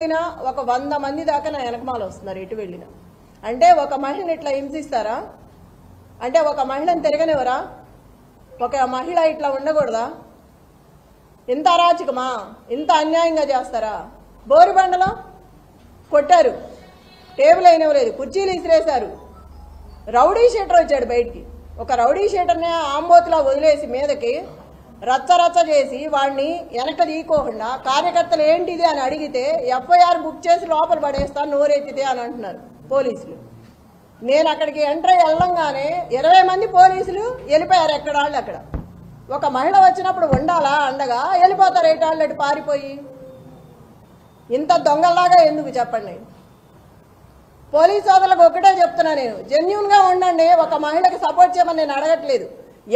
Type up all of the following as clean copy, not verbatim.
ఒక 100 మంది దాకా నా వెనకమాల వస్తున్నారు ఎటు వెళ్ళినా. అంటే ఒక మహిళని ఇట్లా హింసిస్తారా? అంటే ఒక మహిళని తిరగనివరా? ఒక మహిళ ఇట్లా ఉండకూడదా? ఇంత అరాచకమా? ఇంత అన్యాయంగా చేస్తారా? బోరుబండలో కొట్టారు, టేబుల్ అయినవలేదు, కుర్చీలు ఇసిరేశారు. రౌడీ షీటర్ వచ్చాడు బయటికి. ఒక రౌడీ షీటర్ని ఆంబోతులా వదిలేసి మీదకి రచ్చ చేసి వాడిని వెనక తీయకోకుండా కార్యకర్తలు ఏంటిది అని అడిగితే ఎఫ్ఐఆర్ బుక్ చేసి లోపల పడేస్తాను నోరెత్తితే అని అంటున్నారు పోలీసులు. నేను అక్కడికి ఎంటర్ వెళ్ళంగానే 20 మంది పోలీసులు వెళ్ళిపోయారు ఎక్కడాళ్ళు అక్కడ. ఒక మహిళ వచ్చినప్పుడు ఉండాలా అండగా? వెళ్ళిపోతారు ఏటాళ్ళు అటు పారిపోయి. ఇంత దొంగల్లాగా ఎందుకు చెప్పండి? పోలీసు సోదరులకు ఒకటే చెప్తున్నా, నేను జెన్యూన్గా ఉండండి. ఒక మహిళకి సపోర్ట్ చేయమని నేను అడగట్లేదు.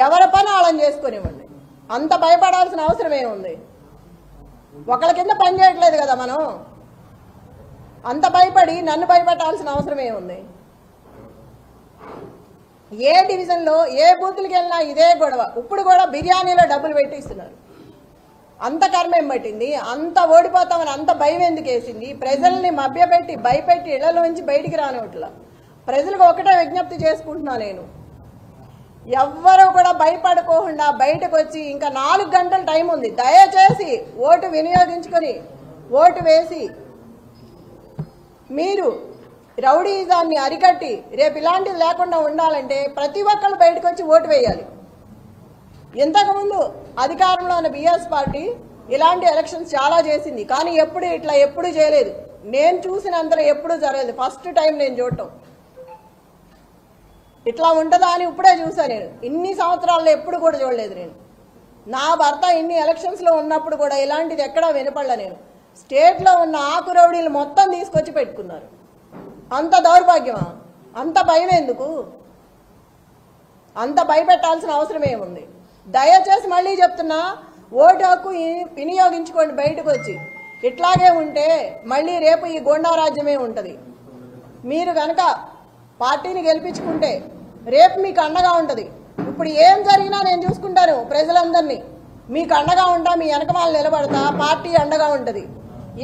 ఎవరి పని వాళ్ళని చేసుకునివ్వండి. అంత భయపడాల్సిన అవసరం ఏముంది? ఒకళ్ళ కింద పని చేయట్లేదు కదా మనం. అంత భయపడి నన్ను భయపెట్టాల్సిన అవసరం ఏముంది? ఏ డివిజన్లో ఏ బూతులకి వెళ్ళినా ఇదే గొడవ. ఇప్పుడు కూడా బిర్యానీలో డబ్బులు పెట్టిస్తున్నారు. అంత కర్మేం పట్టింది? అంత ఓడిపోతామని అంత భయం ఎందుకు వేసింది? ప్రజల్ని మభ్యపెట్టి భయపెట్టి ఇళ్లలోంచి బయటికి రానివట్లా. ప్రజలకు ఒకటే విజ్ఞప్తి చేసుకుంటున్నా, నేను ఎవ్వరూ కూడా భయపడుకోకుండా బయటకు వచ్చి ఇంకా 4 గంటల టైం ఉంది. దయచేసి ఓటు వినియోగించుకొని ఓటు వేసి మీరు రౌడీజాన్ని అరికట్టి రేపు ఇలాంటివి లేకుండా ఉండాలంటే ప్రతి ఒక్కళ్ళు బయటకు వచ్చి ఓటు వేయాలి. ఇంతకుముందు అధికారంలో ఉన్న బిఎస్ పార్టీ ఇలాంటి ఎలక్షన్స్ చాలా చేసింది, కానీ ఎప్పుడు చేయలేదు. నేను చూసినంతలో ఎప్పుడూ జరగలేదు. ఫస్ట్ టైం నేను చూడటం. ఇట్లా ఉంటుందా అని ఇప్పుడే చూసా. నేను ఇన్ని సంవత్సరాల్లో ఎప్పుడు కూడా చూడలేదు. నేను నా భర్త ఇన్ని ఎలక్షన్స్లో ఉన్నప్పుడు కూడా ఇలాంటిది ఎక్కడా వినపడలే. నేను స్టేట్లో ఉన్న ఆకు రౌడీలు మొత్తం తీసుకొచ్చి పెట్టుకున్నారు. అంత దౌర్భాగ్యమా? అంత భయం ఎందుకు? అంత భయపెట్టాల్సిన అవసరం ఏముంది? దయచేసి మళ్ళీ చెప్తున్నా, ఓటు హక్కు వినియోగించుకోండి బయటకు వచ్చి. ఇట్లాగే ఉంటే మళ్ళీ రేపు ఈ గోండా రాజ్యమే ఉంటుంది. మీరు కనుక పార్టీని గెలిపించుకుంటే రేపు మీకు అండగా ఉంటుంది. ఇప్పుడు ఏం జరిగినా నేను చూసుకుంటాను. ప్రజలందరినీ మీకు అండగా ఉంటా, మీ వెనకమాల నిలబడతా, పార్టీ అండగా ఉంటుంది.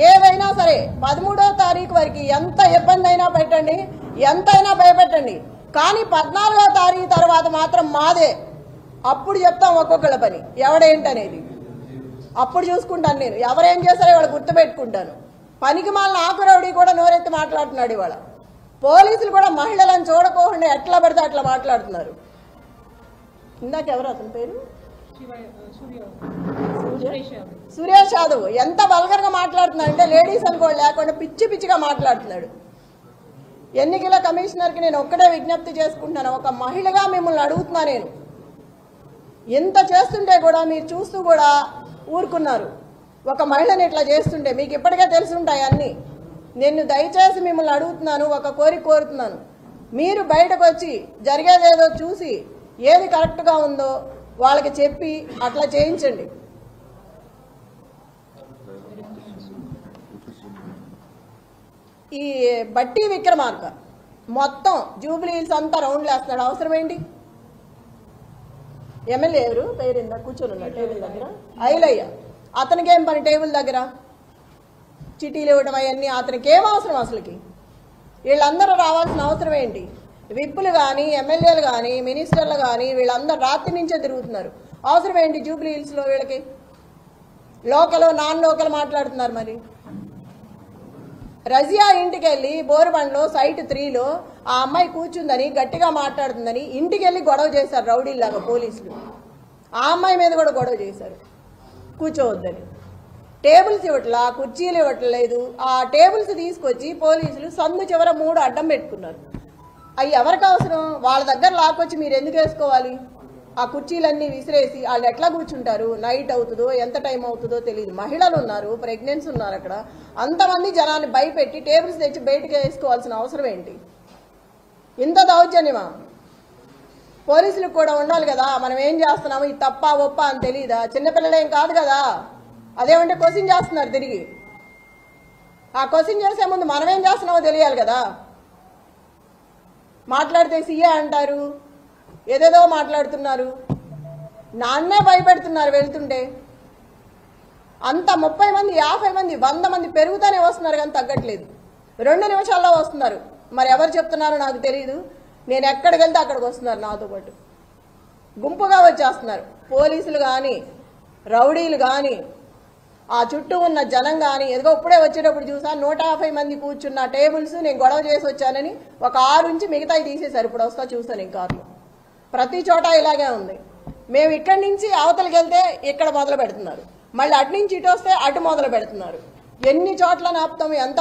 ఏదైనా సరే 13వ తారీఖు వరకు ఎంత ఇబ్బంది అయినా పెట్టండి, ఎంతైనా భయపెట్టండి, కానీ 14వ తారీఖు తర్వాత మాత్రం మాదే. అప్పుడు చెప్తాం ఒక్కొక్కళ్ళ పని ఎవడేంటనేది. అప్పుడు చూసుకుంటాను. నేను ఎవరేం చేస్తారో ఇవాళ గుర్తుపెట్టుకుంటాను. పనికి మాలిన ఆకురౌడీ కూడా నోరెత్తి మాట్లాడుతున్నాడు ఇవాళ. పోలీసులు కూడా మహిళలను చూడకోకుండా ఎట్లా పడితే అట్లా మాట్లాడుతున్నారు. ఇందాక ఎవరు అతని పేరు? సురేష్ యాదవ్ ఎంత వల్గర్గా మాట్లాడుతున్నాడు అంటే లేడీస్ అనుకోండి లేకుండా పిచ్చిగా మాట్లాడుతున్నాడు. ఎన్నికల కమిషనర్కి నేను ఒక్కటే విజ్ఞప్తి చేసుకుంటున్నాను. ఒక మహిళగా మిమ్మల్ని అడుగుతున్నా, నేను ఎంత చేస్తుంటే కూడా మీరు చూస్తూ కూడా ఊరుకున్నారు. ఒక మహిళని ఇట్లా చేస్తుంటే మీకు ఇప్పటికే తెలుసుంటాయి అన్నీ. నేను దయచేసి మిమ్మల్ని అడుగుతున్నాను, ఒక కోరుతున్నాను. మీరు బయటకు వచ్చి జరిగేదేదో చూసి ఏది కరెక్ట్గా ఉందో వాళ్ళకి చెప్పి అట్లా చేయించండి. ఈ బట్టి విక్రమార్క మొత్తం జూబ్లీ హిల్స్ అంతా రౌండ్లు వేస్తున్నాడు. అవసరం ఏంటి? ఎమ్మెల్యే ఎవరు పేరిందా కూర్చొని ఉన్నాడు టేబుల్ దగ్గర? ఐలయ్య. అతనికేం పని టేబుల్ దగ్గర? చిటీలు ఇవ్వడం అవన్నీ అతనికి ఏం అవసరం? అసలుకి వీళ్ళందరూ రావాల్సిన అవసరం ఏంటి? విప్పులు కానీ ఎమ్మెల్యేలు కానీ మినిస్టర్లు కానీ వీళ్ళందరూ రాత్రి నుంచే తిరుగుతున్నారు. అవసరం ఏంటి జూబ్లీ హిల్స్లో వీళ్ళకి? లోకల్ నాన్ లోకల్ మాట్లాడుతున్నారు. మరి రజియా ఇంటికి వెళ్ళి బోరుబండలో సైట్ 3లో ఆ అమ్మాయి కూర్చుందని గట్టిగా మాట్లాడుతుందని ఇంటికి వెళ్ళి గొడవ చేశారు రౌడీల్లాగా పోలీసులు. ఆ అమ్మాయి మీద కూడా గొడవ చేశారు కూర్చోవద్దని. టేబుల్స్ ఇవ్వట్లా, కుర్చీలు ఇవ్వట్లేదు. ఆ టేబుల్స్ తీసుకొచ్చి పోలీసులు సందు చివర 3 అడ్డం పెట్టుకున్నారు. అవి ఎవరికి అవసరం? వాళ్ళ దగ్గర లాక్కొచ్చి మీరు ఎందుకు వేసుకోవాలి? ఆ కుర్చీలన్నీ విసిరేసి వాళ్ళు ఎట్లా కూర్చుంటారు? నైట్ అవుతుందో ఎంత టైం అవుతుందో తెలియదు. మహిళలు ఉన్నారు, ప్రెగ్నెన్సీ ఉన్నారు. అక్కడ అంతమంది జనాన్ని భయపెట్టి టేబుల్స్ తెచ్చి బయటకు వేసుకోవాల్సిన అవసరం ఏంటి? ఇంత దౌర్జన్యమా? పోలీసులకు కూడా ఉండాలి కదా, మనం ఏం చేస్తున్నాము, ఇది తప్ప ఒప్ప అని తెలియదా? చిన్నపిల్లలేం కాదు కదా. అదేమంటే క్వశ్చన్ చేస్తున్నారు తిరిగి. ఆ క్వశ్చన్ చేసే ముందు మనం ఏం చేస్తున్నామో తెలియాలి కదా. మాట్లాడితే సీఏ అంటారు, ఏదేదో మాట్లాడుతున్నారు. నాన్నే భయపెడుతున్నారు వెళ్తుంటే. అంత 30 మంది 50 మంది 100 మంది పెరుగుతూనే వస్తున్నారు కానీ తగ్గట్లేదు. 2 నిమిషాల్లో వస్తున్నారు. మరి ఎవరు చెప్తున్నారో నాకు తెలియదు. నేను ఎక్కడికి వెళ్తే అక్కడికి వస్తున్నారు నాతో పాటు, గుంపుగా వచ్చేస్తున్నారు. పోలీసులు కానీ రౌడీలు కానీ ఆ చుట్టూ ఉన్న జనం కానీ. ఎదుగో ఇప్పుడే వచ్చేటప్పుడు చూసా 150 మంది కూర్చున్న టేబుల్స్ నేను గొడవ చేసి వచ్చానని ఒక 6 నుంచి మిగతాయి తీసేశారు. ఇప్పుడు వస్తా చూసాను ఈ కార్లు. ప్రతి చోట ఇలాగే ఉంది. మేము ఇక్కడి నుంచి అవతలకి వెళ్తే ఇక్కడ మొదలు పెడుతున్నారు, మళ్ళీ అటు నుంచి ఇటు వస్తే అటు మొదలు పెడుతున్నారు. ఎన్ని చోట్ల ఆపుతాము? ఎంత